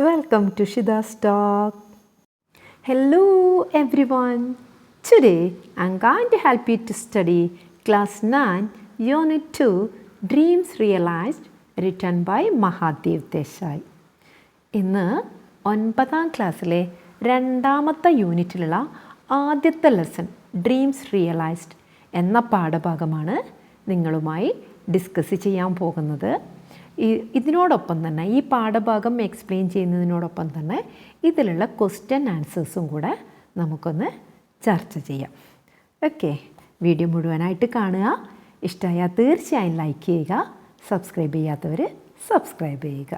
Welcome to Shida's Talk. Hello everyone. Today I'm going to help you to study Class 9, Unit 2, Dreams Realized, written by Mahadev Desai. ഇന്ന് 9ാം ക്ലാസ്സിലെ രണ്ടാമത്തെ യൂണിറ്റിലുള്ള ആദ്യത്തെ lesson dreams realised എന്ന പാഠഭാഗമാണ് നിങ്ങളുമായി discuss ചെയ്യാൻ പോകുന്നത്. ഇതിനോടൊപ്പം തന്നെ ഈ പാഠഭാഗം എക്സ്പ്ലെയിൻ ചെയ്യുന്നതിനോടൊപ്പം തന്നെ ഇതിലുള്ള ക്വസ്റ്റ്യൻ ആൻസേഴ്സും കൂടെ നമുക്കൊന്ന് ചർച്ച ചെയ്യാം. ഓക്കെ, വീഡിയോ മുഴുവനായിട്ട് കാണുക. ഇഷ്ടമായാൽ തീർച്ചയായും ലൈക്ക് ചെയ്യുക. സബ്സ്ക്രൈബ് ചെയ്യാത്തവർ സബ്സ്ക്രൈബ് ചെയ്യുക.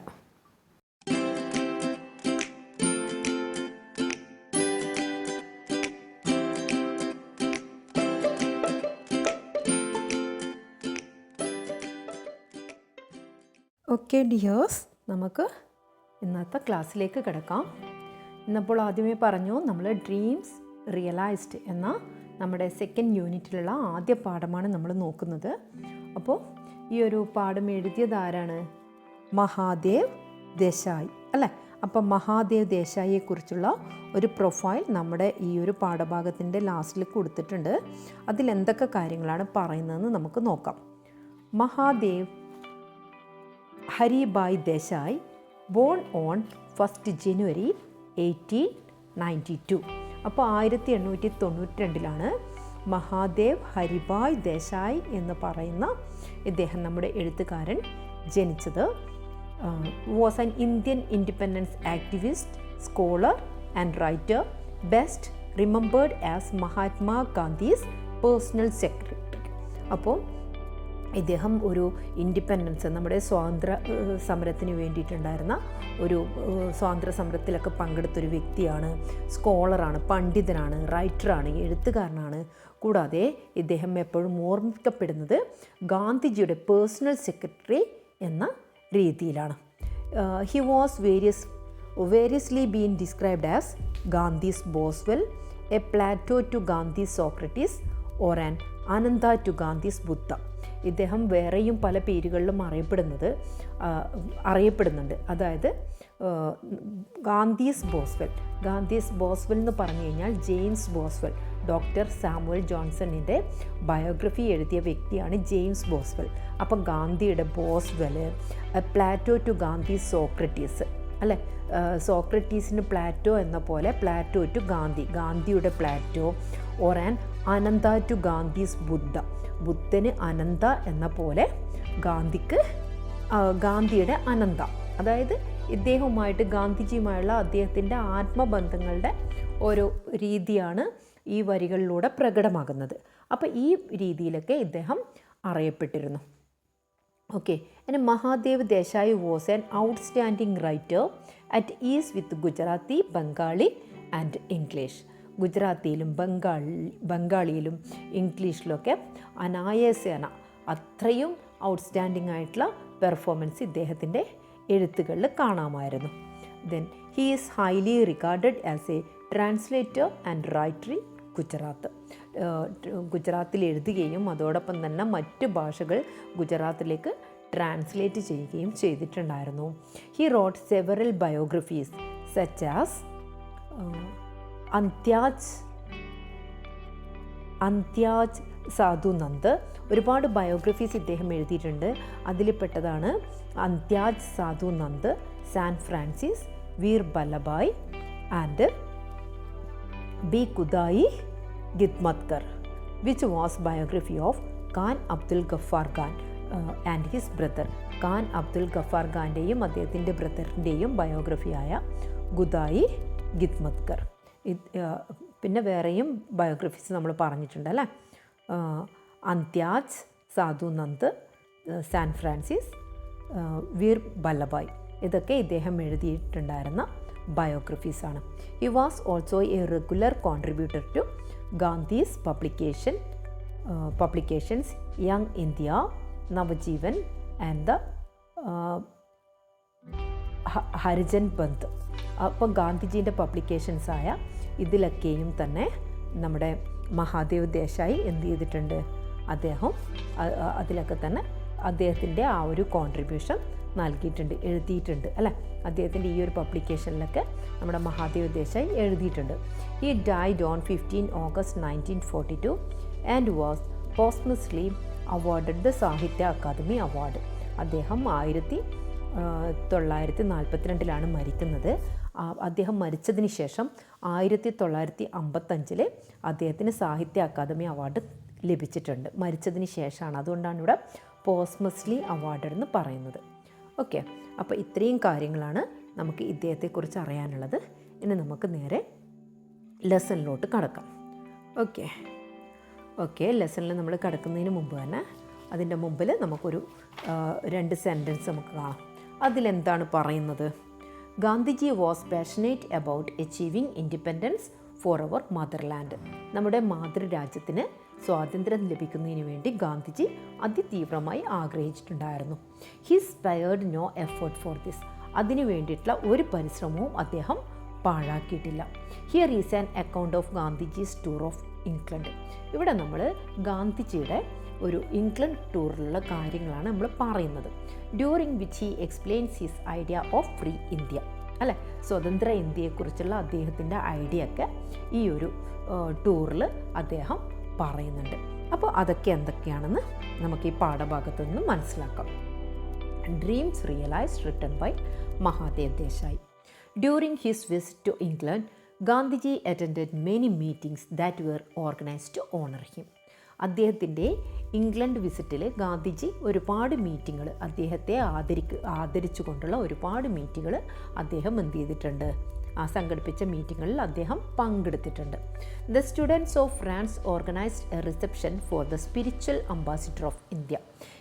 ഓക്കെ ഡിയേഴ്സ്, നമുക്ക് ഇന്നത്തെ ക്ലാസ്സിലേക്ക് കിടക്കാം. ഇന്നപ്പോൾ ആദ്യമേ പറഞ്ഞു നമ്മൾ ഡ്രീംസ് റിയലൈസ്ഡ് എന്ന നമ്മുടെ സെക്കൻഡ് യൂണിറ്റിലുള്ള ആദ്യ പാഠമാണ് നമ്മൾ നോക്കുന്നത്. അപ്പോൾ ഈ ഒരു പാഠം എഴുതിയത് ആരാണ്? മഹാദേവ് ദേശായി അല്ലേ? അപ്പം മഹാദേവ് ദേശായിയെക്കുറിച്ചുള്ള ഒരു പ്രൊഫൈൽ നമ്മുടെ ഈ ഒരു പാഠഭാഗത്തിൻ്റെ ലാസ്റ്റിൽ കൊടുത്തിട്ടുണ്ട്. അതിലെന്തൊക്കെ കാര്യങ്ങളാണ് പറയുന്നതെന്ന് നമുക്ക് നോക്കാം. മഹാദേവ് ഹരിഭായ് ദേശായി, ബോൺ ഓൺ 1 ജനുവരി 1892. അപ്പോൾ 1892 മഹാദേവ് ഹരിഭായ് ദേശായി എന്ന് പറയുന്ന ഇദ്ദേഹം നമ്മുടെ എഴുത്തുകാരൻ ജനിച്ചത്. Was an Indian independence activist, scholar and writer, best remembered as Mahatma Gandhi's personal secretary. അപ്പോൾ ഇദ്ദേഹം ഒരു ഇൻഡിപെൻഡൻസ്, നമ്മുടെ സ്വാതന്ത്ര്യ സമരത്തിന് വേണ്ടിയിട്ടുണ്ടായിരുന്ന ഒരു സ്വാതന്ത്ര്യ സമരത്തിലൊക്കെ പങ്കെടുത്തൊരു വ്യക്തിയാണ്. സ്കോളറാണ്, പണ്ഡിതനാണ്, റൈറ്ററാണ്, എഴുത്തുകാരനാണ്. കൂടാതെ ഇദ്ദേഹം എപ്പോഴും ഓർമ്മിക്കപ്പെടുന്നത് ഗാന്ധിജിയുടെ പേഴ്സണൽ സെക്രട്ടറി എന്ന രീതിയിലാണ്. He was variously been described as Gandhi's Boswell, a Plato to Gandhi's Socrates or an Ananda to Gandhi's Buddha. ഇദ്ദേഹം വേറെയും പല പേരുകളിലും അറിയപ്പെടുന്നുണ്ട്. അതായത് ഗാന്ധീസ് ബോസ്വെൽ എന്ന് പറഞ്ഞു കഴിഞ്ഞാൽ ജെയിംസ് ബോസ്വെൽ, ഡോക്ടർ സാമുവൽ ജോൺസണിൻ്റെ ബയോഗ്രഫി എഴുതിയ വ്യക്തിയാണ് ജെയിംസ് ബോസ്വെൽ. അപ്പം ഗാന്ധിയുടെ Boswell, Plato to Gandhi's Socrates അല്ലേ? സോക്രട്ടീസിന് പ്ലാറ്റോ എന്ന പോലെ പ്ലാറ്റോ ടു ഗാന്ധി, ഗാന്ധിയുടെ Plato, or an Ananda to Gandhi's Buddha, ബുദ്ധന് അനന്ത എന്ന പോലെ ഗാന്ധിയുടെ അനന്ത. അതായത് ഇദ്ദേഹവുമായിട്ട് ഗാന്ധിജിയുമായുള്ള അദ്ദേഹത്തിൻ്റെ ആത്മബന്ധങ്ങളുടെ ഒരു രീതിയാണ് ഈ വരികളിലൂടെ പ്രകടമാകുന്നത്. അപ്പോൾ ഈ രീതിയിലൊക്കെ ഇദ്ദേഹം അറിയപ്പെട്ടിരുന്നു. Okay, and Mahadev Desai was an outstanding writer at ease with Gujarati, Bengali and English. ഗുജറാത്തിയിലും ബംഗാളിയിലും ഇംഗ്ലീഷിലൊക്കെ അനായാസേന അത്രയും ഔട്ട്സ്റ്റാൻഡിംഗ് ആയിട്ടുള്ള പെർഫോമൻസ് ഇദ്ദേഹത്തിൻ്റെ എഴുത്തുകളിൽ കാണാമായിരുന്നു. Then he is highly regarded as A translator and writer in Gujarat. ഗുജറാത്തിൽ എഴുതുകയും അതോടൊപ്പം തന്നെ മറ്റ് ഭാഷകൾ ഗുജറാത്തിലേക്ക് ട്രാൻസ്ലേറ്റ് ചെയ്യുകയും ചെയ്തിട്ടുണ്ടായിരുന്നു. He wrote several biographies such as Antyaj Sadhunand. ഒരുപാട് ബയോഗ്രഫീസ് ഇദ്ദേഹം എഴുതിയിട്ടുണ്ട്. അതിൽ പെട്ടതാണ് Antyaj Sadhunand, San Francis, Vir Vallabhbhai and Be Khudai Khidmatgar, which was biography of Khan Abdul Ghaffar Khan and his brother. Khan Abdul Ghaffar ഖാൻ്റെയും അദ്ദേഹത്തിൻ്റെ ബ്രദറിൻ്റെയും ബയോഗ്രഫിയായ ഗുദായി ഗിത്മത്കർ. പിന്നെ വേറെയും ബയോഗ്രഫീസ് നമ്മൾ പറഞ്ഞിട്ടുണ്ട് അല്ലേ? അന്ത്യാജ് സാധുനന്ദ്, സാൻ ഫ്രാൻസിസ്, വീർ ബല്ലഭായ്, ഇതൊക്കെ ഇദ്ദേഹം എഴുതിയിട്ടുണ്ടായിരുന്ന ബയോഗ്രഫീസാണ്. He was also a regular contributor to Gandhi's publications Young India, Navajivan and the Harijan Bandhu. അപ്പോൾ ഗാന്ധിജീൻ്റെ പബ്ലിക്കേഷൻസായ ഇതിലൊക്കെയും തന്നെ നമ്മുടെ മഹാദേവ് ദേശായി എന്ത് ചെയ്തിട്ടുണ്ട്? അദ്ദേഹം അതിലൊക്കെ തന്നെ അദ്ദേഹത്തിൻ്റെ ആ ഒരു കോൺട്രിബ്യൂഷൻ നൽകിയിട്ടുണ്ട്, എഴുതിയിട്ടുണ്ട് അല്ലേ. അദ്ദേഹത്തിൻ്റെ ഈ ഒരു പബ്ലിക്കേഷനിലൊക്കെ നമ്മുടെ മഹാദേവ് ദേശായി എഴുതിയിട്ടുണ്ട്. He died on 15 August 1942 and was പോസ്റ്റ്മസ്ലി awarded the സാഹിത്യ അക്കാദമി അവാർഡ്. അദ്ദേഹം 1942 മരിക്കുന്നത്. അദ്ദേഹം മരിച്ചതിന് ശേഷം 1955 അദ്ദേഹത്തിന് സാഹിത്യ അക്കാദമി അവാർഡ് ലഭിച്ചിട്ടുണ്ട്. മരിച്ചതിന് ശേഷമാണ്, അതുകൊണ്ടാണ് ഇവിടെ പോസ്റ്റ്മസ്ലി അവാർഡഡ് എന്ന് പറയുന്നത്. ഓക്കെ, അപ്പോൾ ഇത്രയും കാര്യങ്ങളാണ് നമുക്ക് ഇദ്ദേഹത്തെക്കുറിച്ച് അറിയാനുള്ളത്. ഇനി നമുക്ക് നേരെ ലെസണിലോട്ട് കടക്കാം. ഓക്കെ, ലെസണിൽ നമ്മൾ കടക്കുന്നതിന് മുമ്പ് തന്നെ അതിൻ്റെ മുമ്പിൽ നമുക്കൊരു 2 സെൻറ്റൻസ് നമുക്ക് കാണാം. അതിലെന്താണ് പറയുന്നത്? Gandhiji was passionate about achieving independence for our motherland. നമ്മുടെ മാതൃരാജ്യത്തിന് സ്വാതന്ത്ര്യം ലഭിക്കുന്നതിന് വേണ്ടി ഗാന്ധിജി അതിതീവ്രമായി ആഗ്രഹിച്ചിട്ടുണ്ടായിരുന്നു. He spared no effort for this. അതിനു വേണ്ടിയിട്ടുള്ള ഒരു പരിശ്രമവും അദ്ദേഹം പാഴാക്കിയിട്ടില്ല. Here is an account of Gandhiji's tour of England. ഇവിടെ നമ്മൾ ഗാന്ധിജിയുടെ ഒരു ഇംഗ്ലണ്ട് ടൂറിലുള്ള കാര്യങ്ങളാണ് നമ്മൾ പറയുന്നത്. During which he explains his idea of free India അല്ലേ, സ്വതന്ത്ര ഇന്ത്യയെക്കുറിച്ചുള്ള അദ്ദേഹത്തിൻ്റെ ഐഡിയ ഒക്കെ ഈ ഒരു ടൂറിൽ അദ്ദേഹം പറയുന്നുണ്ട്. അപ്പോൾ അതൊക്കെ എന്തൊക്കെയാണെന്ന് നമുക്ക് ഈ പാഠഭാഗത്തു നിന്ന് മനസ്സിലാക്കാം. Dreams realised written by Mahadev Desai. During his visit to England Gandhiji attended many meetings that were organised to honour him. അദ്ദേഹത്തിൻ്റെ ഇംഗ്ലണ്ട് വിസിറ്റിൽ ഗാന്ധിജി ഒരുപാട് മീറ്റിങ്ങുകൾ, അദ്ദേഹത്തെ ആദരിച്ചുകൊണ്ടുള്ള ഒരുപാട് മീറ്റിങ്ങുകൾ അദ്ദേഹം എന്ത് ചെയ്തിട്ടുണ്ട്, സംഘടിപ്പിച്ച മീറ്റിങ്ങുകളിൽ അദ്ദേഹം പങ്കെടുത്തിട്ടുണ്ട്. The students of France organised A reception for the spiritual ambassador of India.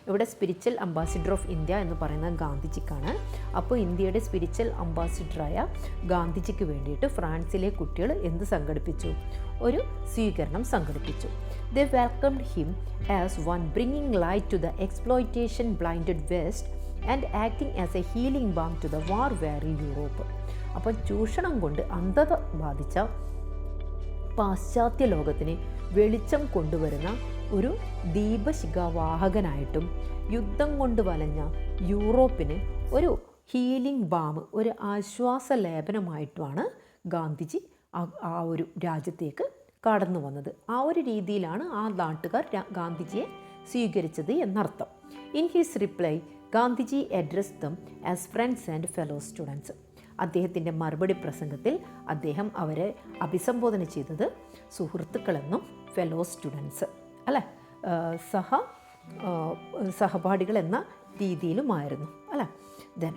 ഇവിടെ സ്പിരിച്വൽ അംബാസിഡർ ഓഫ് ഇന്ത്യ എന്ന് പറയുന്നത് ഗാന്ധിജിക്കാണ്. അപ്പോൾ ഇന്ത്യയുടെ സ്പിരിച്വൽ അംബാസിഡറായ ഗാന്ധിജിക്ക് വേണ്ടിയിട്ട് ഫ്രാൻസിലെ കുട്ടികൾ എന്ത് സംഘടിപ്പിച്ചു? ഒരു സ്വീകരണം സംഘടിപ്പിച്ചു. They welcomed him as one bringing light to the exploitation-blinded West and acting as a healing balm to the war-weary Europe. അപ്പോൾ ചൂഷണം കൊണ്ട് അന്ധത ബാധിച്ച പാശ്ചാത്യ ലോകത്തിന് വെളിച്ചം കൊണ്ടുവരുന്ന ഒരു ദീപശിഖാവാഹകനായിട്ടും യുദ്ധം കൊണ്ട് വലഞ്ഞ യൂറോപ്പിന് ഒരു ഹീലിംഗ് ബാം, ഒരു ആശ്വാസ ലേപനമായിട്ടുമാണ് ഗാന്ധിജി ആ ഒരു രാജ്യത്തേക്ക് കടന്നു വന്നത്. ആ ഒരു രീതിയിലാണ് ആ നാട്ടുകാർ ഗാന്ധിജിയെ സ്വീകരിച്ചത് എന്നർത്ഥം. In his reply Gandhiji addressed them as friends and fellow students. അദ്ദേഹത്തിൻ്റെ മറുപടി പ്രസംഗത്തിൽ അദ്ദേഹം അവരെ അഭിസംബോധന ചെയ്തത് സുഹൃത്തുക്കളെന്നും ഫെലോ സ്റ്റുഡൻസ് അല്ലേ, സഹപാഠികൾ എന്ന രീതിയിലുമായിരുന്നു അല്ലേ. Then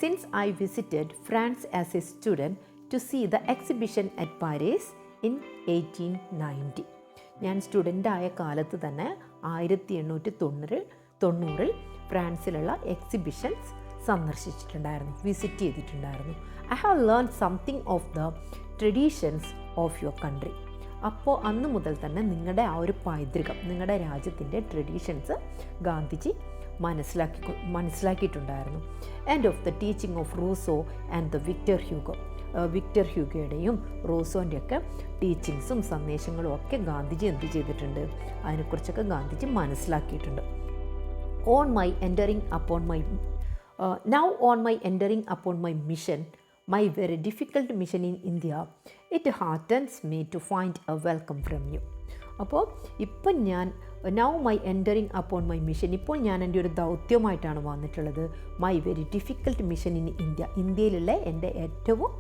since I visited France as a student to see the exhibition at Paris in 1890. ഞാൻ സ്റ്റുഡൻ്റായ കാലത്ത് തന്നെ 1890 ഫ്രാൻസിലുള്ള എക്സിബിഷൻസ് സന്ദർശിച്ചിട്ടുണ്ടായിരുന്നു, വിസിറ്റ് ചെയ്തിട്ടുണ്ടായിരുന്നു. I have learn something of the traditions of your country. അപ്പോൾ അന്ന് മുതൽ തന്നെ നിങ്ങളുടെ ആ ഒരു പൈതൃകം, നിങ്ങളുടെ രാജ്യത്തിൻ്റെ ട്രഡീഷൻസ് ഗാന്ധിജി മനസ്സിലാക്കിയിട്ടുണ്ടായിരുന്നു. And of the teaching of Rousseau and the Victor ഹ്യൂഗോയുടെയും റൂസോൻ്റെയൊക്കെ ടീച്ചിങ്സും സന്ദേശങ്ങളും ഒക്കെ ഗാന്ധിജി എന്ത് ചെയ്തിട്ടുണ്ട്, അതിനെക്കുറിച്ചൊക്കെ ഗാന്ധിജി മനസ്സിലാക്കിയിട്ടുണ്ട്. On my entering upon my mission, my very difficult mission in India, it heartens me to find a welcome from you. അപ്പോൾ ഇപ്പം ഞാൻ now my entering upon my mission, ഇപ്പോൾ ഞാൻ എൻ്റെ ഒരു ദൗത്യമായിട്ടാണ് വന്നിട്ടുള്ളത്. My very difficult mission in India, ഇന്ത്യയിലുള്ള എൻ്റെ ഏറ്റവും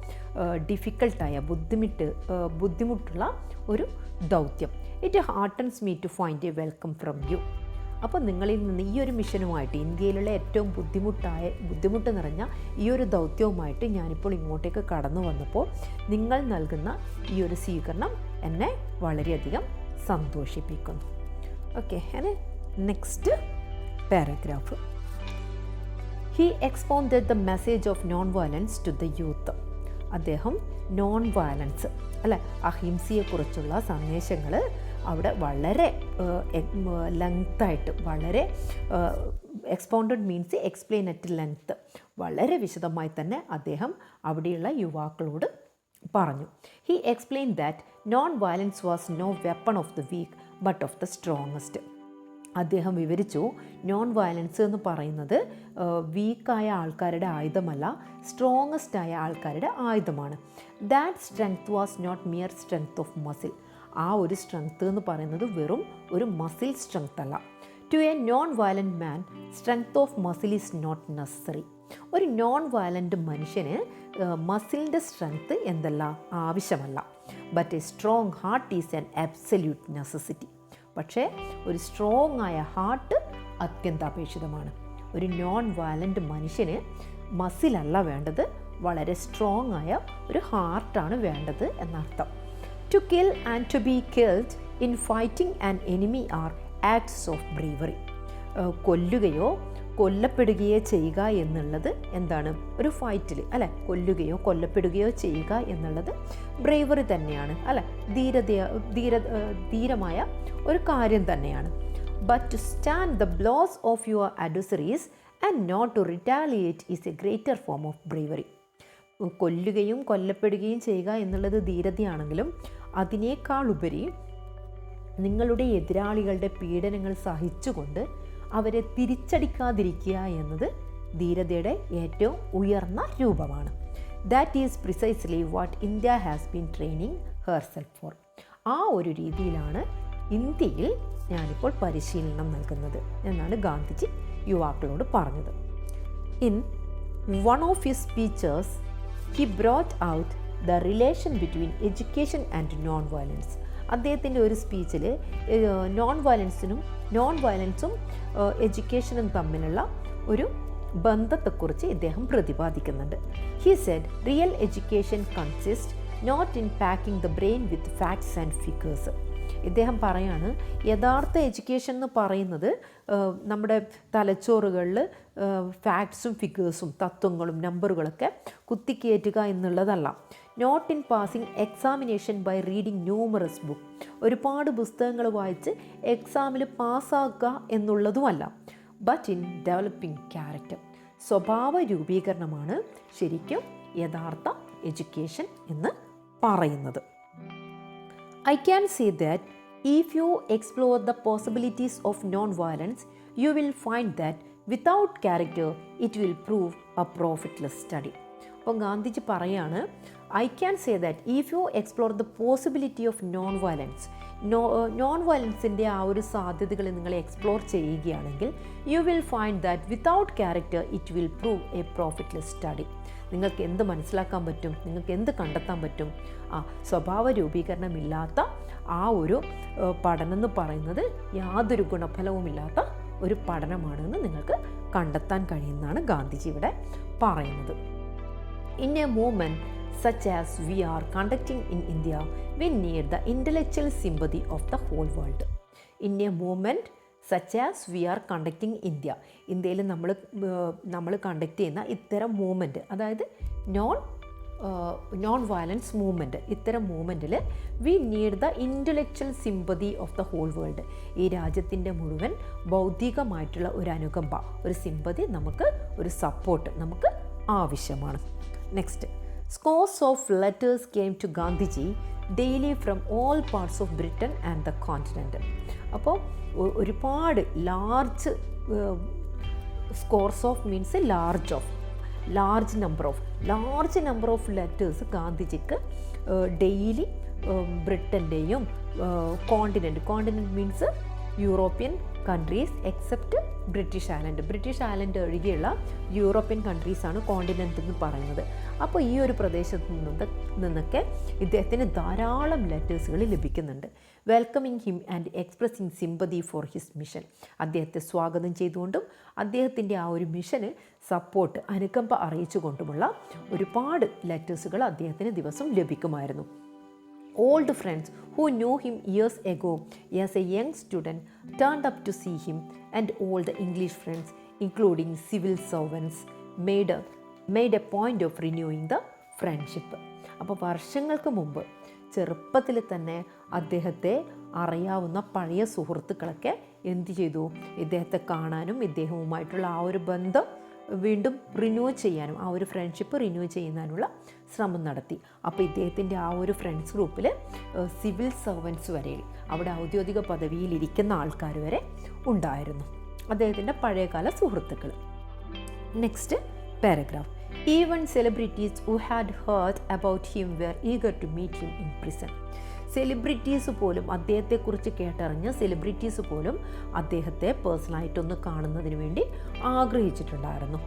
ഡിഫിക്കൽട്ടായ ബുദ്ധിമുട്ടുള്ള ഒരു ദൗത്യം. It heartens me to find a welcome from you. അപ്പോൾ നിങ്ങളിൽ നിന്ന് ഈ ഒരു മിഷനുമായിട്ട്, ഇന്ത്യയിലുള്ള ഏറ്റവും ബുദ്ധിമുട്ട് നിറഞ്ഞ ഈ ഒരു ദൗത്യവുമായിട്ട് ഞാനിപ്പോൾ ഇങ്ങോട്ടേക്ക് കടന്നു വന്നപ്പോൾ നിങ്ങൾ നൽകുന്ന ഈ ഒരു സ്വീകരണം എന്നെ വളരെയധികം സന്തോഷിപ്പിക്കുന്നു. Okay, next paragraph. He expounded the message of non violence to the youth. അദ്ദേഹം നോൺ വയലൻസ് അല്ലെ, അഹിംസയെക്കുറിച്ചുള്ള സന്ദേശങ്ങൾ അവിടെ വളരെ ലെങ്തായിട്ട്, വളരെ expounded means explain at length, വളരെ വിശദമായി തന്നെ അദ്ദേഹം അവിടെയുള്ള യുവാക്കളോട് പറഞ്ഞു. He explain that non violence was no weapon of the weak but of the strongest. അദ്ദേഹം വിവരിച്ചു, നോൺ വയലൻസ് എന്ന് പറയുന്നത് വീക്കായ ആൾക്കാരുടെ ആയുധമല്ല, സ്ട്രോങ്ങസ്റ്റ് ആയ ആൾക്കാരുടെ ആയുധമാണ്. That strength was not mere strength of muscle. ആ ഒരു സ്ട്രെങ്ത് എന്ന് പറയുന്നത് വെറും ഒരു മസിൽ സ്ട്രെങ്ത് അല്ല. To a non violent man strength of muscle is not necessary. ഒരു നോൺ വയലൻ്റ് മനുഷ്യന് മസിലിൻ്റെ സ്ട്രെങ്ത് എന്തല്ല, ആവശ്യമല്ല. But a strong heart is an absolute necessity. പക്ഷേ ഒരു സ്ട്രോങ് ആയ ഹാർട്ട് അത്യന്താപേക്ഷിതമാണ്. ഒരു നോൺ വയലൻ്റ് മനുഷ്യന് മസിലല്ല വേണ്ടത്, വളരെ സ്ട്രോങ് ആയ ഒരു ഹാർട്ടാണ് വേണ്ടത് എന്നർത്ഥം. To kill and to be killed in fighting an enemy are acts of bravery. കൊല്ലുകയോ കൊല്ലപ്പെടുകയോ ചെയ്യുക എന്നുള്ളത് എന്താണ്, ഒരു ഫൈറ്റിൽ അല്ലെ, കൊല്ലുകയോ കൊല്ലപ്പെടുകയോ ചെയ്യുക എന്നുള്ളത് ബ്രേവറി തന്നെയാണ് അല്ലെ, ധീരമായ ഒരു കാര്യം തന്നെയാണ്. But to stand the blows of your adversaries and not to retaliate is a greater form of bravery. കൊല്ലുകയും കൊല്ലപ്പെടുകയും ചെയ്യുക എന്നുള്ളത് ധീരതയാണെങ്കിലും അതിനേക്കാൾ ഉപരി നിങ്ങളുടെ എതിരാളികളുടെ പീഡനങ്ങൾ സഹിച്ചുകൊണ്ട് അവരെ തിരിച്ചടിക്കാതിരിക്കുക എന്നത് ധീരതയുടെ ഏറ്റവും ഉയർന്ന രൂപമാണ്. That is precisely what India has been training herself for. ആ ഒരു രീതിയിലാണ് ഇന്ത്യയിൽ ഞാനിപ്പോൾ പരിശീലനം നൽകുന്നത് എന്നാണ് ഗാന്ധിജി യുവാക്കളോട് പറഞ്ഞത്. In one of his speeches he brought out the relation between education and non violence. അദ്ദേഹത്തിൻ്റെ ഒരു സ്പീച്ചിൽ നോൺ വയലൻസും എഡ്യൂക്കേഷനും തമ്മിലുള്ള ഒരു ബന്ധത്തെക്കുറിച്ച് ഇദ്ദേഹം പ്രതിപാദിക്കുന്നുണ്ട്. He said, real education consist not in packing the brain with facts and figures. ഇദ്ദേഹം പറയാണ്, യഥാർത്ഥ എഡ്യൂക്കേഷൻ എന്ന് പറയുന്നത് നമ്മുടെ തലച്ചോറുകളിൽ ഫാക്ട്സും ഫിഗേഴ്സും തത്വങ്ങളും നമ്പറുകളൊക്കെ കുത്തിക്കയറ്റുക എന്നുള്ളതല്ല. Not in passing examination by reading numerous book. ഒരുപാട് പുസ്തകങ്ങൾ വായിച്ച് എക്സാമിൽ പാസ്സാക്കുക എന്നുള്ളതുമല്ല. But in developing character. സ്വഭാവ രൂപീകരണമാണ് ശരിക്കും യഥാർത്ഥ എഡ്യൂക്കേഷൻ എന്ന് പറയുന്നത്. I can say that if you explore the possibilities of non-violence, you will find that without character, it will prove a profitless study. അപ്പോൾ ഗാന്ധിജി പറയാണ്, I can say that if you explore the possibility of non വയലൻസിൻ്റെ ആ ഒരു സാധ്യതകൾ നിങ്ങൾ explore ചെയ്യുകയാണെങ്കിൽ you will find that without character it will prove a profitless study. നിങ്ങൾക്ക് എന്ത് മനസ്സിലാക്കാൻ പറ്റും, നിങ്ങൾക്ക് എന്ത് കണ്ടെത്താൻ പറ്റും? സ്വഭാവ രൂപീകരണമില്ലാത്ത ആ ഒരു പഠനം എന്ന് പറയുന്നത് യാതൊരു ഗുണഫലവുമില്ലാത്ത ഒരു പഠനമാണെന്ന് നിങ്ങൾക്ക് കണ്ടെത്താൻ കഴിയുന്നതാണ് ഗാന്ധിജി ഇവിടെ പറയുന്നത്. In a movement such as we are conducting in India, we need the intellectual sympathy of the whole world. In a movement such as we are conducting India, ഇന്ത്യയിൽ നമ്മൾ കണ്ടക്ട് ചെയ്യുന്ന ഇത്തരം മൂവ്മെൻറ്റ്, അതായത് നോൺ വയലൻസ് മൂവ്മെൻറ്റ്, ഇത്തരം മൂവ്മെൻറ്റിൽ we need the intellectual sympathy of the whole world. ഈ രാജ്യത്തിൻ്റെ മുഴുവൻ ബൗദ്ധികമായിട്ടുള്ള ഒരു അനുകമ്പ, ഒരു സിമ്പതി, ഒരു സപ്പോർട്ട് നമുക്ക് ആവശ്യമാണ്. Next, scores of letters came to Gandhiji daily from all parts of Britain and the continent. അപ്പോൾ ഒരുപാട് large scores of means large number of letters ഗാന്ധിജിക്ക് ഡെയിലി ബ്രിട്ടൻ്റെയും continent means European countries except British island ഒഴികെയുള്ള യൂറോപ്യൻ കൺട്രീസാണ് continent എന്ന് പറയുന്നത്. അപ്പോൾ ഈ ഒരു പ്രദേശത്ത് നിന്നൊക്കെ ഇദ്ദേഹത്തിന് ധാരാളം ലെറ്റേഴ്സുകൾ ലഭിക്കുന്നുണ്ട്. Welcoming him and expressing sympathy for his mission. അദ്ദേഹത്തെ സ്വാഗതം ചെയ്തുകൊണ്ടും അദ്ദേഹത്തിൻ്റെ ആ ഒരു മിഷന് സപ്പോർട്ട്, അനുകമ്പ അറിയിച്ചുകൊണ്ടുമുള്ള ഒരുപാട് ലെറ്റേഴ്സുകൾ അദ്ദേഹത്തിന് ദിവസം ലഭിക്കുമായിരുന്നു. Old friends who knew him years ago as a young student turned up to see him, and all the English friends, including civil servants, made a point of renewing the friendship. അപ്പോൾ വർഷങ്ങൾക്ക് മുമ്പ് ചെറുപ്പത്തിൽ തന്നെ അദ്ദേഹത്തെ അറിയാവുന്ന പഴയ സുഹൃത്തുക്കളൊക്കെ എന്ത് ചെയ്തു? ഇദ്ദേഹത്തെ കാണാനും ഇദ്ദേഹവുമായിട്ടുള്ള ആ ഒരു ബന്ധം വീണ്ടും റിന്യൂ ചെയ്യാനും ആ ഒരു ഫ്രണ്ട്ഷിപ്പ് റിന്യൂ ചെയ്യാനുള്ള ശ്രമം നടത്തി. അപ്പോൾ ഇദ്ദേഹത്തിൻ്റെ ആ ഒരു ഫ്രണ്ട്സ് ഗ്രൂപ്പിൽ സിവിൽ സർവൻസ് വരെ, അവിടെ ഔദ്യോഗിക പദവിയിലിരിക്കുന്ന ആൾക്കാർ വരെ ഉണ്ടായിരുന്നു, അദ്ദേഹത്തിൻ്റെ പഴയകാല സുഹൃത്തുക്കൾ. Next paragraph. Even celebrities who had heard about him were eager to meet him in prison. Celebrities പോലും, അദ്ദേഹത്തെക്കുറിച്ച് കേട്ടറിഞ്ഞ സെലിബ്രിറ്റീസ് പോലും അദ്ദേഹത്തെ പേഴ്സണലായിട്ടൊന്ന് കാണുന്നതിന് വേണ്ടി ആഗ്രഹിച്ചിട്ടുണ്ടായിരുന്നു.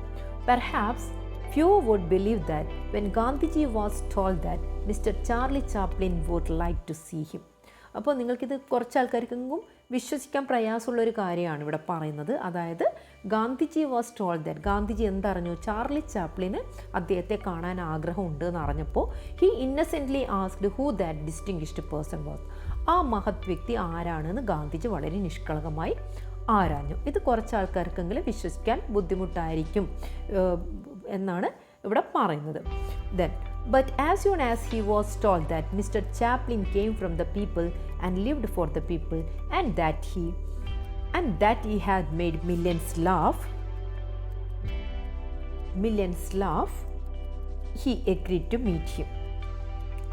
Perhaps few would believe that when Gandhiji was told that Mr. Charlie Chaplin would like to see him. അപ്പോൾ നിങ്ങൾക്കിത് കുറച്ച് ആൾക്കാർക്കെങ്കിലും വിശ്വസിക്കാൻ പ്രയാസമുള്ളൊരു കാര്യമാണ് ഇവിടെ പറയുന്നത്. അതായത് Gandhiji was told that, Gandhiji എന്തറിഞ്ഞു, ചാർലി ചാപ്ലിന് അദ്ദേഹത്തെ കാണാൻ ആഗ്രഹമുണ്ട് എന്നറിഞ്ഞപ്പോൾ he innocently asked who that distinguished person was. ആ മഹത് വ്യക്തി ആരാണെന്ന് ഗാന്ധിജി വളരെ നിഷ്കളങ്കമായി ആരാഞ്ഞു. ഇത് കുറച്ച് ആൾക്കാർക്കെങ്കിലും വിശ്വസിക്കാൻ ബുദ്ധിമുട്ടായിരിക്കും എന്നാണ് ഇവിടെ പറയുന്നത്. Then but as soon as he was told that Mr. Chaplin came from the people and lived for the people and that he had made millions laugh, he agreed to meet him.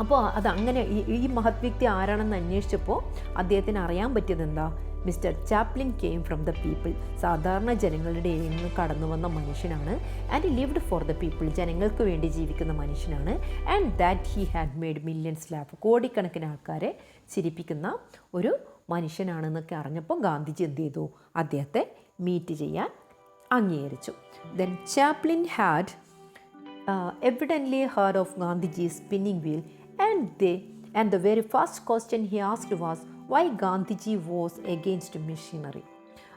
അപ്പോൾ അതങ്ങനെ ഈ മഹത് വ്യക്തി ആരാണെന്ന് അന്വേഷിച്ചപ്പോൾ അദ്ദേഹത്തിന് അറിയാൻ പറ്റിയത് എന്താ, mister Chaplin came from the people, സാധാരണ ജനങ്ങളുടെ ഇടയിൽ നിന്ന് കടന്നു വന്ന മനുഷ്യനാണ്. And lived for the people, ജനങ്ങൾക്ക് വേണ്ടി ജീവിക്കുന്ന മനുഷ്യനാണ്. And that he had made millions laugh, കോടിക്കണക്കിന് ആൾക്കാരെ ചിരിപ്പിക്കുന്ന ഒരു മനുഷ്യനാണെന്നൊക്കെ അറിഞ്ഞപ്പോൾ ഗാന്ധിജി എന്ത് ചെയ്തു, അദ്ദേഹത്തെ മീറ്റ് ചെയ്യാൻ അംഗീകരിച്ചു. Then Chaplin had evidently heard of Gandhiji's spinning wheel and the very first question he asked was why Gandhiji was against machinery.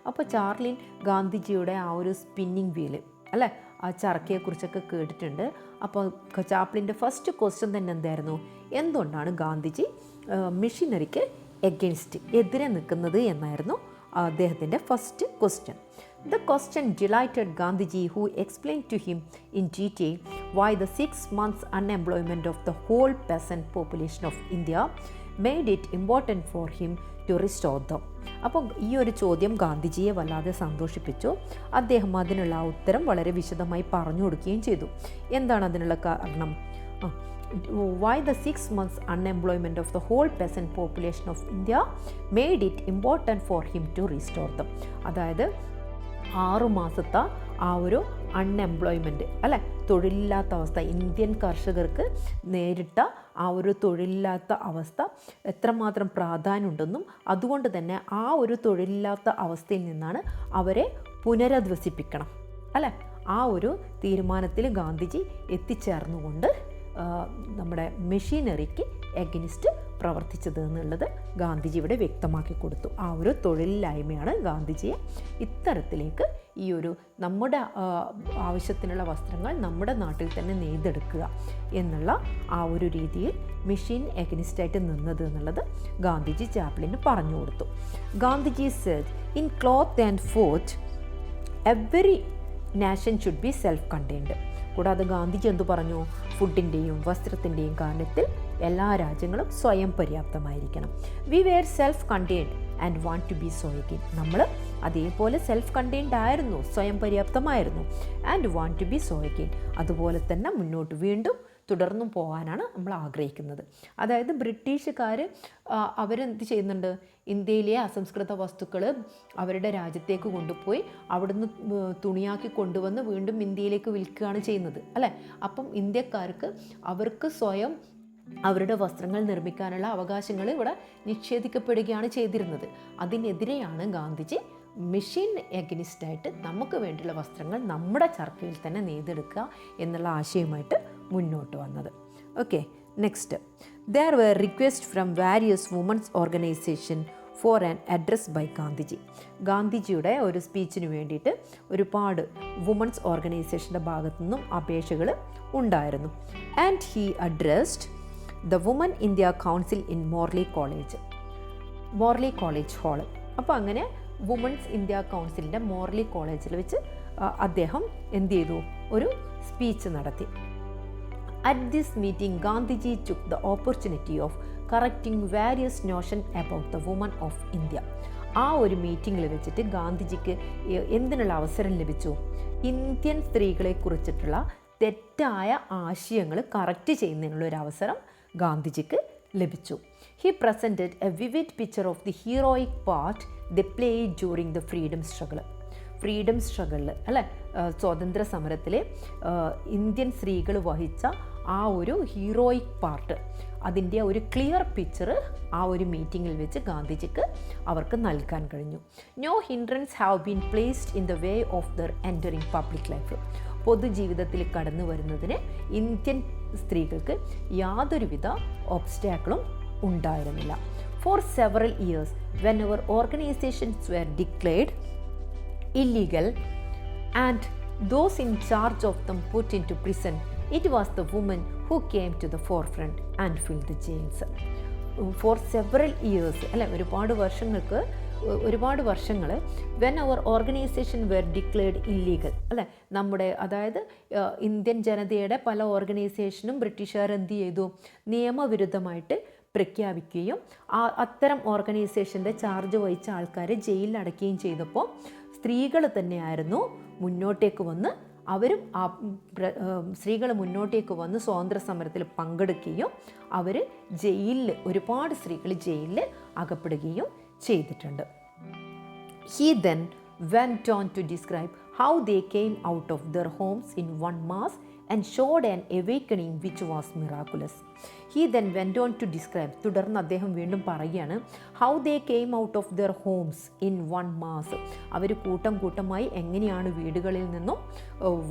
അപ്പോൾ ചാർലിൻ ഗാന്ധിജിയുടെ ആ ഒരു സ്പിന്നിങ് വീല് അല്ലേ, ആ ചർക്കയെക്കുറിച്ചൊക്കെ കേട്ടിട്ടുണ്ട്. അപ്പോൾ ചാപ്ലിൻ്റെ ഫസ്റ്റ് ക്വസ്റ്റ്യൻ തന്നെ എന്തായിരുന്നു, എന്തുകൊണ്ടാണ് ഗാന്ധിജി മെഷീനറിക്ക് എതിരെ നിൽക്കുന്നത് എന്നായിരുന്നു അദ്ദേഹത്തിൻ്റെ first question. The question delighted Gandhiji, who explained to him in detail why the 6 months unemployment of the whole peasant population of India made it important for him to restore them. അപ്പോൾ ഈ ഒരു ചോദ്യം ഗാന്ധിജിയെ വല്ലാതെ സന്തോഷിപ്പിച്ചു. അദ്ദേഹം അതിനുള്ള ഉത്തരം വളരെ വിശദമായി പറഞ്ഞു കൊടുക്കുകയും ചെയ്തു. എന്താണ് അതിനുള്ള കാരണം? Why the 6 months unemployment of the whole peasant population of India made it important for him to restore them. അതായത് 6 മാസത്തെ ആ ഒരു അൺഎംപ്ലോയ്മെൻറ്റ് അല്ലേ, തൊഴിലില്ലാത്ത അവസ്ഥ, ഇന്ത്യൻ കർഷകർക്ക് നേരിട്ട ആ ഒരു തൊഴിലില്ലാത്ത അവസ്ഥ എത്രമാത്രം പ്രാധാന്യമുണ്ടെന്നും അതുകൊണ്ട് തന്നെ ആ ഒരു തൊഴിലില്ലാത്ത അവസ്ഥയിൽ നിന്നാണ് അവരെ പുനരധിവസിപ്പിക്കണം അല്ലേ, ആ ഒരു തീരുമാനത്തിൽ ഗാന്ധിജി എത്തിച്ചേർന്നുകൊണ്ട് നമ്മുടെ മെഷീനറിക്ക് എഗനിസ്റ്റ് പ്രവർത്തിച്ചത് എന്നുള്ളത് ഗാന്ധിജി ഇവിടെ വ്യക്തമാക്കി കൊടുത്തു. ആ ഒരു തൊഴിലില്ലായ്മയാണ് ഗാന്ധിജിയെ ഇത്തരത്തിലേക്ക് ഈ ഒരു നമ്മുടെ ആവശ്യത്തിനുള്ള വസ്ത്രങ്ങൾ നമ്മുടെ നാട്ടിൽ തന്നെ നെയ്തെടുക്കുക എന്നുള്ള ആ ഒരു രീതിയിൽ മെഷീൻ എഗനിസ്റ്റായിട്ട് നിന്നത് എന്നുള്ളത് ഗാന്ധിജി ചാപ്ലിന് പറഞ്ഞു കൊടുത്തു. Gandhiji said in cloth and food every nation should be self contained. കൂടാതെ ഗാന്ധിജി എന്തു പറഞ്ഞു, ഫുഡിൻ്റെയും വസ്ത്രത്തിൻ്റെയും കാര്യത്തിൽ എല്ലാ രാജ്യങ്ങളും സ്വയം പര്യാപ്തമായിരിക്കണം. We were self contained and want to be so again. നമ്മൾ അതേപോലെ സെൽഫ് കണ്ടെയ്ൻഡ് ആയിരുന്നു, സ്വയം പര്യാപ്തമായിരുന്നു. And want to be so again, അതുപോലെ തന്നെ മുന്നോട്ട് വീണ്ടും തുടർന്നും പോകാനാണ് നമ്മൾ ആഗ്രഹിക്കുന്നത്. അതായത് ബ്രിട്ടീഷുകാർ അവരെന്ത് ചെയ്യുന്നുണ്ട്, ഇന്ത്യയിലെ അസംസ്കൃത വസ്തുക്കൾ അവരുടെ രാജ്യത്തേക്ക് കൊണ്ടുപോയി അവിടുന്ന് തുണിയാക്കി കൊണ്ടുവന്ന് വീണ്ടും ഇന്ത്യയിലേക്ക് വിൽക്കുകയാണ് ചെയ്യുന്നത് അല്ലേ. അപ്പം ഇന്ത്യക്കാർക്ക് അവർക്ക് സ്വയം അവരുടെ വസ്ത്രങ്ങൾ നിർമ്മിക്കാനുള്ള അവകാശങ്ങൾ ഇവിടെ നിഷേധിക്കപ്പെടുകയാണ് ചെയ്തിരുന്നത്. അതിനെതിരെയാണ് ഗാന്ധിജി മെഷീൻ എഗനിസ്റ്റായിട്ട് നമുക്ക് വേണ്ടിയുള്ള വസ്ത്രങ്ങൾ നമ്മുടെ ചർക്കയിൽ തന്നെ നെയ്തെടുക്കുക എന്നുള്ള ആശയമായിട്ട് മുന്നോട്ട് വന്നത്. Okay, next. There were request from various women's organisation for an address by Gandhiji. ഗാന്ധിജിയുടെ ഒരു സ്പീച്ചിന് വേണ്ടിയിട്ട് ഒരുപാട് വുമൻസ് ഓർഗനൈസേഷൻ്റെ ഭാഗത്തു നിന്നും അപേക്ഷകൾ ഉണ്ടായിരുന്നു. And he addressed the women India council in Morley college hall. അപ്പോൾ അങ്ങനെ വുമൻസ് ഇന്ത്യ കൗൺസിലിൻ്റെ മോർലി കോളേജിൽ വെച്ച് അദ്ദേഹം എന്ത് ചെയ്തു, ഒരു സ്പീച്ച് നടത്തി. At this meeting Gandhiji took the opportunity of correcting various notion about the women of India. ആ ഒരു മീറ്റിങ്ങിൽ വെച്ചിട്ട് ഗാന്ധിജിക്ക് എന്തിനുള്ള അവസരം ലഭിച്ചു? ഇന്ത്യൻ സ്ത്രീകളെക്കുറിച്ചിട്ടുള്ള തെറ്റായ ആശയങ്ങൾ കറക്റ്റ് ചെയ്യുന്നതിനുള്ള ഒരു അവസരം ഗാന്ധിജിക്ക് ലഭിച്ചു. He presented a vivid picture of the heroic part the play during the freedom സ്ട്രഗിളിൽ അല്ലേ, സ്വാതന്ത്ര്യ സമരത്തിൽ ഇന്ത്യൻ സ്ത്രീകൾ വഹിച്ച ആ ഒരു ഹീറോയിക് പാർട്ട്, അതിൻ്റെ ഒരു ക്ലിയർ പിക്ചർ ആ ഒരു മീറ്റിങ്ങിൽ വെച്ച് ഗാന്ധിജിക്ക് അവർക്ക് നൽകാൻ കഴിഞ്ഞു. No hindrance have been placed in the way of their entering public life. പൊതുജീവിതത്തിൽ കടന്നു വരുന്നതിന് ഇന്ത്യൻ സ്ത്രീകൾക്ക് യാതൊരുവിധ ഒബ്സ്റ്റാക്കിളും ഉണ്ടായിരുന്നില്ല. For several years when our organisations were declared illegal and those in charge of them put into prison, it was the women who came to the forefront and filled the jails. For several years അല്ലെ, ഒരുപാട് വർഷങ്ങൾ when our organisation were declared illegal അല്ലെ, നമ്മുടെ അതായത് Indian ജനതയുടെ പല ഓർഗനൈസേഷനും ബ്രിട്ടീഷുകാർ എന്ത് ചെയ്തു, നിയമവിരുദ്ധമായിട്ട് പ്രഖ്യാപിക്കുകയും അത്തരം ഓർഗനൈസേഷൻ്റെ ചാർജ് വഹിച്ച ആൾക്കാരെ ജയിലിൽ അടയ്ക്കുകയും ചെയ്തപ്പോൾ സ്ത്രീകൾ തന്നെയായിരുന്നു മുന്നോട്ടേക്ക് വന്ന് സ്ത്രീകൾ മുന്നോട്ടേക്ക് വന്ന് സ്വാതന്ത്ര്യ സമരത്തിൽ പങ്കെടുക്കുകയും അവർ ഒരുപാട് സ്ത്രീകൾ ജയിലിൽ അകപ്പെടുകയും ചെയ്തിട്ടുണ്ട്. He then went on to describe how they came out of their homes in one mass and showed an awakening which was miraculous. He then went on to describe, തുടർന്ന് അദ്ദേഹം വീണ്ടും പറയുകയാണ്, how they came out of their homes in one mass. അവർ കൂട്ടമായി എങ്ങനെയാണ് വീടുകളിൽ നിന്നും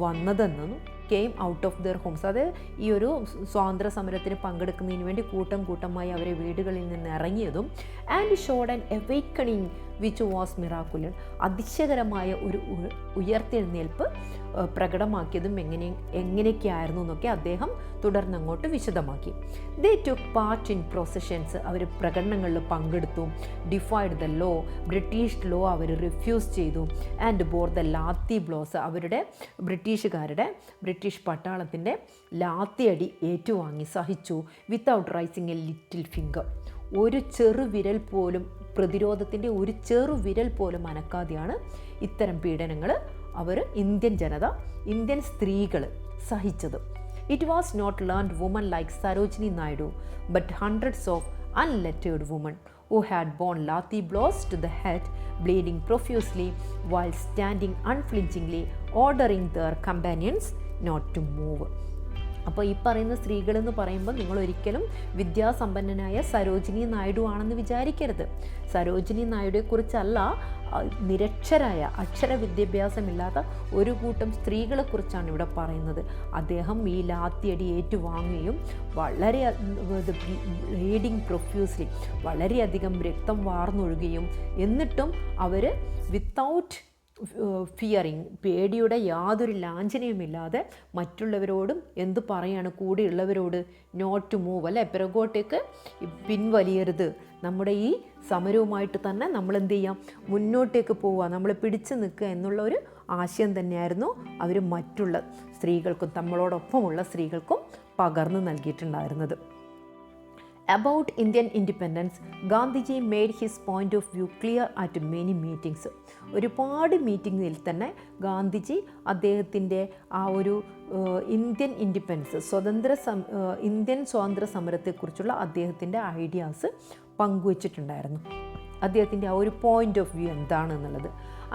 വന്നതെന്നും came out of their Holmes, അത് ഈ ഒരു സ്വാതന്ത്ര്യ സമരത്തിന് പങ്കെടുക്കുന്നതിന് വേണ്ടി കൂട്ടമായി അവരെ വീടുകളിൽ നിന്ന് ഇറങ്ങിയതും, and showed an awakening which was miraculous, അതിശയകരമായ ഒരു ഉയർത്തെഴുന്നേൽപ്പ് പ്രകടമാക്കിയതും എങ്ങനെയൊക്കെയായിരുന്നു എന്നൊക്കെ അദ്ദേഹം തുടർന്നങ്ങോട്ട് വിശദമാക്കി. They took part in processions, അവർ പ്രകടനങ്ങളിൽ പങ്കെടുത്തു. Defied the law, British law അവർ റിഫ്യൂസ് ചെയ്തു. And bore the lathi blows, അവരുടെ ബ്രിട്ടീഷ് പട്ടാളത്തിൻ്റെ ലാത്തിയടി ഏറ്റുവാങ്ങി സഹിച്ചു. Without raising a little finger, ഒരു ചെറുവിരൽ പോലും, പ്രതിരോധത്തിൻ്റെ ഒരു ചെറുവിരൽ പോലും അനക്കാതെയാണ് ഇത്തരം പീഡനങ്ങൾ ഇന്ത്യൻ സ്ത്രീകൾ സഹിച്ചത്. It was not learned women like Sarojini Naidu, but hundreds of unlettered women who had borne lathi blows to the head, bleeding profusely while standing unflinchingly, ordering their companions not to move. അപ്പോൾ ഈ പറയുന്ന സ്ത്രീകളെന്ന് പറയുമ്പോൾ നിങ്ങൾ ഒരിക്കലും വിദ്യാസമ്പന്നനായ സരോജിനി നായിഡു ആണെന്ന് വിചാരിക്കരുത്. സരോജിനി നായിഡുവെക്കുറിച്ചല്ല, നിരക്ഷരായ അക്ഷര വിദ്യാഭ്യാസമില്ലാത്ത ഒരു കൂട്ടം സ്ത്രീകളെക്കുറിച്ചാണ് ഇവിടെ പറയുന്നത്. അദ്ദേഹം ഈ ലാത്തിയടി ഏറ്റുവാങ്ങുകയും വളരെ ബ്ലീഡിങ് പ്രൊഫ്യൂസ്ലി, വളരെയധികം രക്തം വാർന്നൊഴുകുകയും എന്നിട്ടും അവർ വിത്തൗട്ട് ഫിയറിങ്, പേടിയുടെ യാതൊരു ലാഞ്ചനയുമില്ലാതെ മറ്റുള്ളവരോടും എന്ത് പറയാണ്, കൂടെയുള്ളവരോട് നോട്ട് ടു മൂവ് അല്ലെ, പിറകോട്ടേക്ക് പിൻവലിയരുത്, നമ്മുടെ ഈ സമരവുമായിട്ട് തന്നെ നമ്മൾ എന്ത് ചെയ്യാം, മുന്നോട്ടേക്ക് പോവുക, നമ്മൾ പിടിച്ചു നിൽക്കുക എന്നുള്ള ഒരു ആശയം തന്നെയായിരുന്നു അവർ മറ്റുള്ള സ്ത്രീകൾക്കും നമ്മളോടൊപ്പമുള്ള സ്ത്രീകൾക്കും പകർന്നു നൽകിയിട്ടുണ്ടായിരുന്നത്. About Indian independence, Gandhiji made his point of view clear at many meetings. ഒരുപാട് മീറ്റിങ്ങിൽ തന്നെ ഗാന്ധിജി അദ്ദേഹത്തിൻ്റെ ആ ഒരു ഇന്ത്യൻ ഇൻഡിപെൻഡൻസ്, ഇന്ത്യൻ സ്വാതന്ത്ര്യ സമരത്തെക്കുറിച്ചുള്ള അദ്ദേഹത്തിൻ്റെ ഐഡിയാസ് പങ്കുവച്ചിട്ടുണ്ടായിരുന്നു. അദ്ദേഹത്തിൻ്റെ ആ ഒരു പോയിൻ്റ് ഓഫ് വ്യൂ എന്താണെന്നുള്ളത്.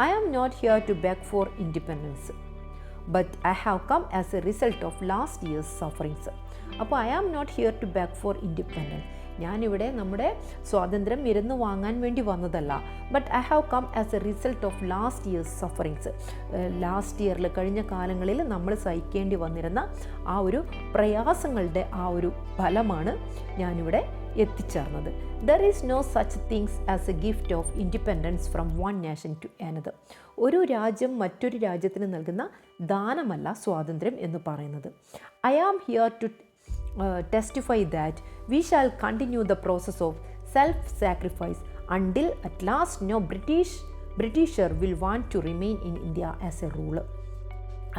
I am not here to beg for independence, but I have come as a result of last year's sufferings. അപ്പോൾ I am not here to beg for independence, ഞാനിവിടെ നമ്മുടെ സ്വാതന്ത്ര്യം ഇരുന്ന് വാങ്ങാൻ വേണ്ടി വന്നതല്ല. But I have come as a result of last years sufferings. Last ഇയറിൽ, കഴിഞ്ഞ കാലങ്ങളിൽ നമ്മൾ സഹിക്കേണ്ടി വന്നിരുന്ന ആ ഒരു പ്രയാസങ്ങളുടെ ആ ഒരു ഫലമാണ് ഞാനിവിടെ എത്തിച്ചേർന്നത്. There is no such things as a gift of independence from one nation to another. ഒരു രാജ്യം മറ്റൊരു രാജ്യത്തിന് നൽകുന്ന ദാനമല്ല സ്വാതന്ത്ര്യം എന്ന് പറയുന്നത്. I am here to testify that we shall continue the process of self-sacrifice until at last no Britisher will want to remain in India as a ruler.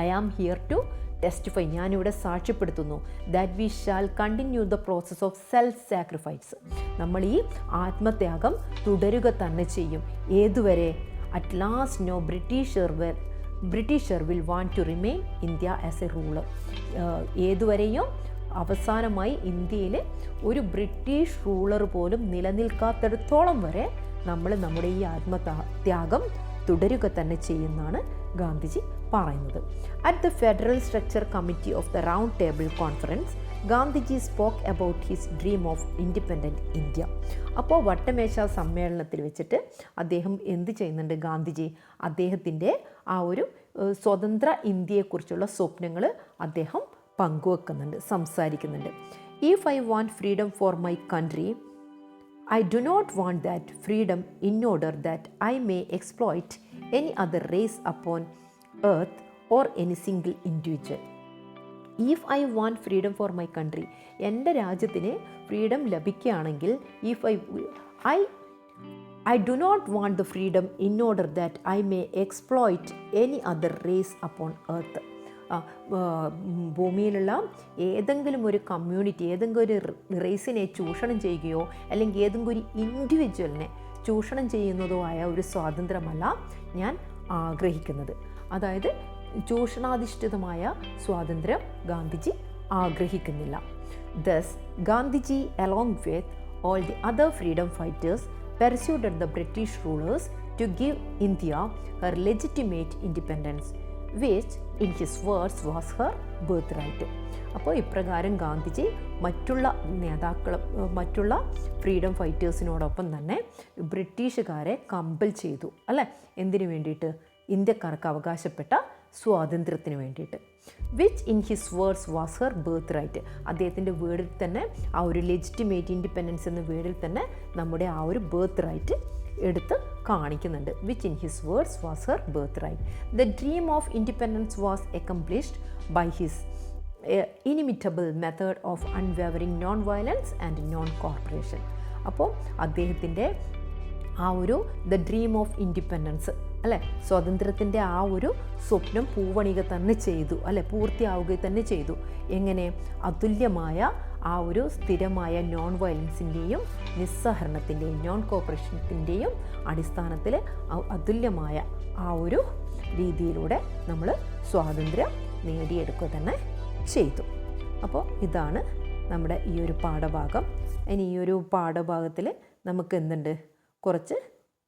I am here to testify, ഞാനിവിടെ സാക്ഷ്യപ്പെടുത്തുന്നു, that we shall continue the process of self sacrifice, നമ്മൾ ഈ ആത്മത്യാഗം തുടരുക തന്നെ ചെയ്യും. ഏതുവരെ? At last no Britisher will want to remain India as a ruler. ഏതുവരെയും അവസാനമായി ഇന്ത്യയിൽ ഒരു ബ്രിട്ടീഷ് റൂളർ പോലും നിലനിൽക്കാത്തിടത്തോളം വരെ നമ്മൾ നമ്മുടെ ഈ ആത്മത്യാഗം തുടരുക തന്നെ ചെയ്യുന്നതാണ് ഗാന്ധിജി പറയുന്നത്. At the federal structure committee of the round table conference Gandhiji spoke about his dream of independent India. അപ്പോൾ വട്ടമേശ സമ്മേളനത്തിൽ വെച്ചിട്ട് അദ്ദേഹം എന്ത് ചെയ്യുന്നുണ്ട്? ഗാന്ധിജി അദ്ദേഹത്തിൻ്റെ ആ ഒരു സ്വതന്ത്ര ഇന്ത്യയെക്കുറിച്ചുള്ള സ്വപ്നങ്ങൾ അദ്ദേഹം പങ്കുവെക്കുന്നുണ്ട്, സംസാരിക്കുന്നുണ്ട്. If I want freedom for my country, I do not want that freedom in order that I may exploit any other race upon earth or any single individual. If I want freedom for my country, എൻ്റെ രാജ്യത്തിന് freedom ലഭിക്കുകയാണെങ്കിൽ, I do not want the freedom in order that I may exploit any other race upon earth. ഭൂമിയിലുള്ള ഏതെങ്കിലും ഒരു community, ഏതെങ്കിലും ഒരു റേസിനെ ചൂഷണം ചെയ്യുകയോ അല്ലെങ്കിൽ ഏതെങ്കിലും ഒരു ഇൻഡിവിജ്വലിനെ ചൂഷണം ചെയ്യുന്നതോ ആയ ഒരു സ്വാതന്ത്ര്യമല്ല ഞാൻ ആഗ്രഹിക്കുന്നത്. അതായത് ചൂഷണാധിഷ്ഠിതമായ സ്വാതന്ത്ര്യം ഗാന്ധിജി ആഗ്രഹിക്കുന്നില്ല. Thus, Gandhiji along with all the other freedom fighters persuaded the British rulers to give India her legitimate independence, which in his words was her birthright. അപ്പോൾ ഇപ്രകാരം ഗാന്ധിജി മറ്റുള്ള ഫ്രീഡം ഫൈറ്റേഴ്സിനോടൊപ്പം തന്നെ ബ്രിട്ടീഷുകാരെ കമ്പൽ ചെയ്തു, അല്ലേ? എന്തിനു വേണ്ടിയിട്ട്? ഇന്ത്യക്കാർക്ക് അവകാശപ്പെട്ട സ്വാതന്ത്ര്യത്തിന് വേണ്ടിയിട്ട്. Which in his words was her birth right. അദ്ദേഹത്തിൻ്റെ വേർഡിൽ തന്നെ ആ ഒരു ലെജിറ്റിമേറ്റ് ഇൻഡിപെൻഡൻസ് എന്ന വേർഡിൽ തന്നെ നമ്മുടെ ആ ഒരു ബർത്ത് റൈറ്റ് എടുത്ത് കാണിക്കുന്നുണ്ട്. Which in his words was her birth right. The dream of independence was accomplished by his inimitable method of unwavering non-violence and non-cooperation. അപ്പോൾ അദ്ദേഹത്തിൻ്റെ ആ ഒരു ദ ഡ്രീം ഓഫ് ഇൻഡിപെൻഡൻസ്, അല്ലേ, സ്വാതന്ത്ര്യത്തിൻ്റെ ആ ഒരു സ്വപ്നം പൂവണിക തന്നെ ചെയ്തു, അല്ലെ, പൂർത്തിയാവുക തന്നെ ചെയ്തു. എങ്ങനെ? അതുല്യമായ ആ ഒരു സ്ഥിരമായ നോൺ വയലൻസിൻ്റെയും നിസ്സഹരണത്തിൻ്റെയും നോൺ കോപ്പറേഷത്തിൻ്റെയും അടിസ്ഥാനത്തിൽ അതുല്യമായ ആ ഒരു രീതിയിലൂടെ നമ്മൾ സ്വാതന്ത്ര്യം നേടിയെടുക്കുക തന്നെ ചെയ്തു. അപ്പോൾ ഇതാണ് നമ്മുടെ ഈ ഒരു പാഠഭാഗം. ഇനി ഈ ഒരു പാഠഭാഗത്തിൽ നമുക്ക് എന്തുണ്ട്? കുറച്ച്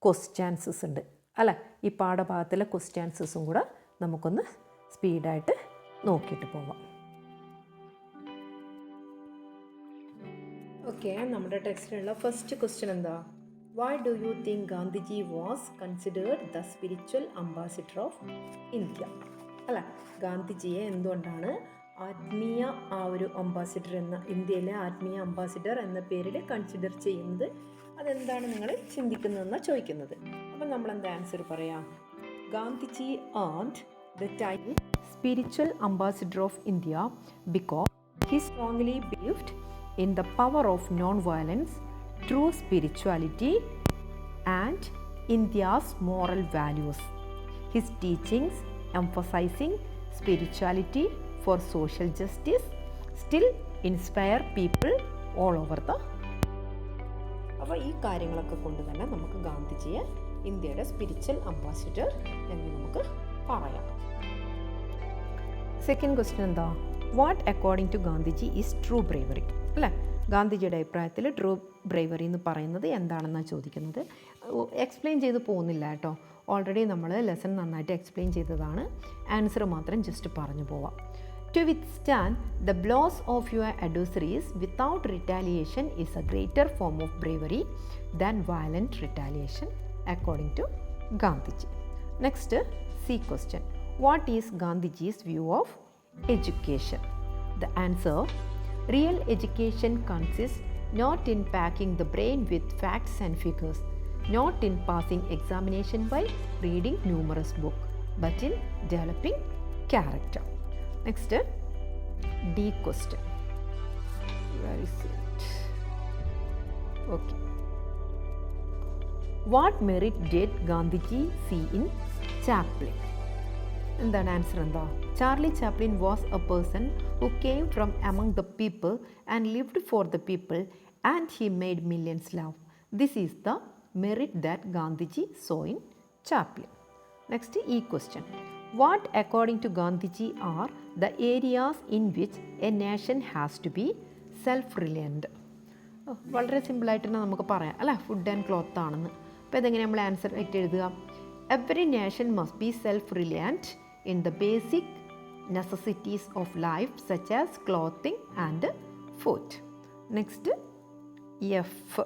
ക്വസ്റ്റ്യാൻസസ് ഉണ്ട്, അല്ല? ഈ പാഠഭാഗത്തിലെ ക്വസ്റ്റ്യാൻസസും കൂടെ നമുക്കൊന്ന് സ്പീഡായിട്ട് നോക്കിയിട്ട് പോവാം. ഓക്കെ, നമ്മുടെ ടെക്സ്റ്റിലുള്ള ഫസ്റ്റ് ക്വസ്റ്റ്യൻ എന്താ? Why do you think Gandhiji was considered the spiritual ambassador of India? അല്ല, ഗാന്ധിജിയെ എന്തുകൊണ്ടാണ് ആത്മീയ ആ ഒരു അംബാസിഡർ എന്ന, ഇന്ത്യയിലെ ആത്മീയ അംബാസിഡർ എന്ന പേരിൽ കൺസിഡർ ചെയ്യുന്നത്? അതെന്താണ് നിങ്ങൾ ചിന്തിക്കുന്നതെന്നാണ് ചോദിക്കുന്നത്. അപ്പം നമ്മൾ എന്താ ആൻസർ പറയാം? Gandhiji earned the title spiritual ambassador of India because he strongly believed in the power of non-violence, true spirituality and India's moral values. His teachings emphasizing spirituality for social justice still inspire people all over the. അപ്പോൾ ഈ കാര്യങ്ങളൊക്കെ കൊണ്ട് തന്നെ നമുക്ക് ഗാന്ധിജിയെ ഇന്ത്യയുടെ spiritual ambassador എന്ന് നമുക്ക് പറയാം. സെക്കൻഡ് ക്വസ്റ്റ്യൻ എന്താ? What according to Gandhiji is true bravery? അല്ലേ, ഗാന്ധിജിയുടെ അഭിപ്രായത്തിൽ ട്രൂ ബ്രേവറി എന്ന് പറയുന്നത് എന്താണെന്നാണ് ചോദിക്കുന്നത്. എക്സ്പ്ലെയിൻ ചെയ്ത് പോകുന്നില്ല കേട്ടോ, ഓൾറെഡി നമ്മൾ ലെസൺ നന്നായിട്ട് എക്സ്പ്ലെയിൻ ചെയ്തതാണ്. ആൻസർ മാത്രം ജസ്റ്റ് പറഞ്ഞു പോവാം. To withstand the blows of your adversaries without retaliation is a greater form of bravery than violent retaliation according to Gandhiji. Next C question. What is Gandhiji's view of education? The answer: real education consists not in packing the brain with facts and figures, not in passing examination by reading numerous books, but in developing character. Next, D question. Where is it? Okay. What merit did Gandhiji see in Chaplin? എന്താണ് answer? എന്താ? Charlie Chaplin was a person who came from among the people and lived for the people, and he made millions laugh. This is the merit that Gandhiji saw in Chaplin. Next, E question. What, according to Gandhiji, are the areas in which a nation has to be self-reliant? വളരെ സിമ്പിളായിട്ട് തന്നെ നമുക്ക് പറയാം അല്ലേ, food and cloth ആണെന്ന്. അപ്പോൾ ഇതെങ്ങനെ നമ്മൾ ആൻസർ ആയിട്ട് എഴുതുക? Every nation must be self reliant in the basic necessities of life such as clothing and food. Next F.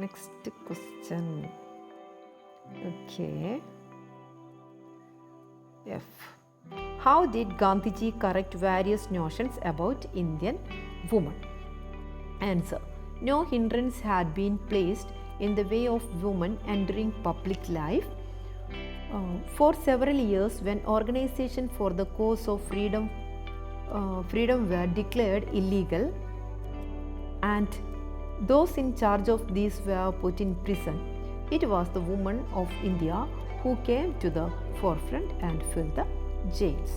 Next question. Okay, F. How did Gandhiji correct various notions about Indian women? Answer. No hindrance had been placed in the way of women entering public life. For several years, when organizations for the cause of freedom were declared illegal and those in charge of these were put in prison, it was the women of India who came to the forefront and filled the jails.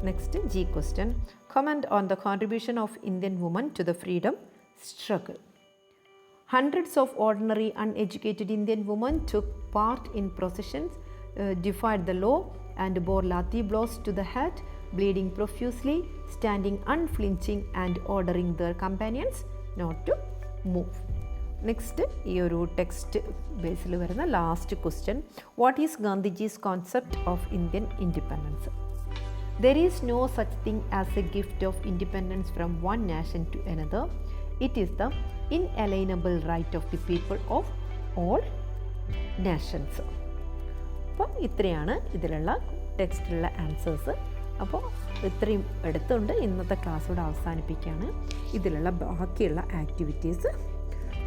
Next, G question. Comment on the contribution of Indian women to the freedom struggle. Hundreds of ordinary uneducated Indian women took part in processions, defied the law and bore lathi blows to the head, bleeding profusely, standing unflinching and ordering their companions not to move. Next, ഈ ഒരു text ബേസിൽ വരുന്ന last question. What is Gandhiji's concept of Indian independence? There is no such thing as a gift of independence from one nation to another. It is the inalienable right of the people of all nations. അപ്പോൾ ഇത്രയാണ് ഇതിലുള്ള ടെക്സ്റ്റിലുള്ള answers. അപ്പോൾ ഇത്രയും എടുത്തുകൊണ്ട് ഇന്നത്തെ class ഇവിടെ അവസാനിപ്പിക്കുകയാണ്. ഇതിലുള്ള ബാക്കിയുള്ള ആക്ടിവിറ്റീസ്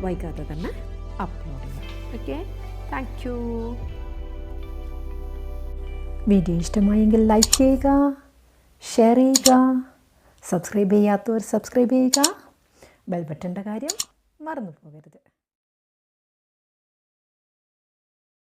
വൈകാതെ തന്നെ അപ്ലോഡ് ചെയ്യാം. Okay, thank you. വീഡിയോ ഇഷ്ടമായെങ്കിൽ ലൈക്ക് ചെയ്യുക, ഷെയർ ചെയ്യുക, സബ്സ്ക്രൈബ് ചെയ്യാത്തവർ സബ്സ്ക്രൈബ് ചെയ്യുക, ബെൽ ബട്ടൻ്റെ കാര്യം മറന്നു പോകരുത്.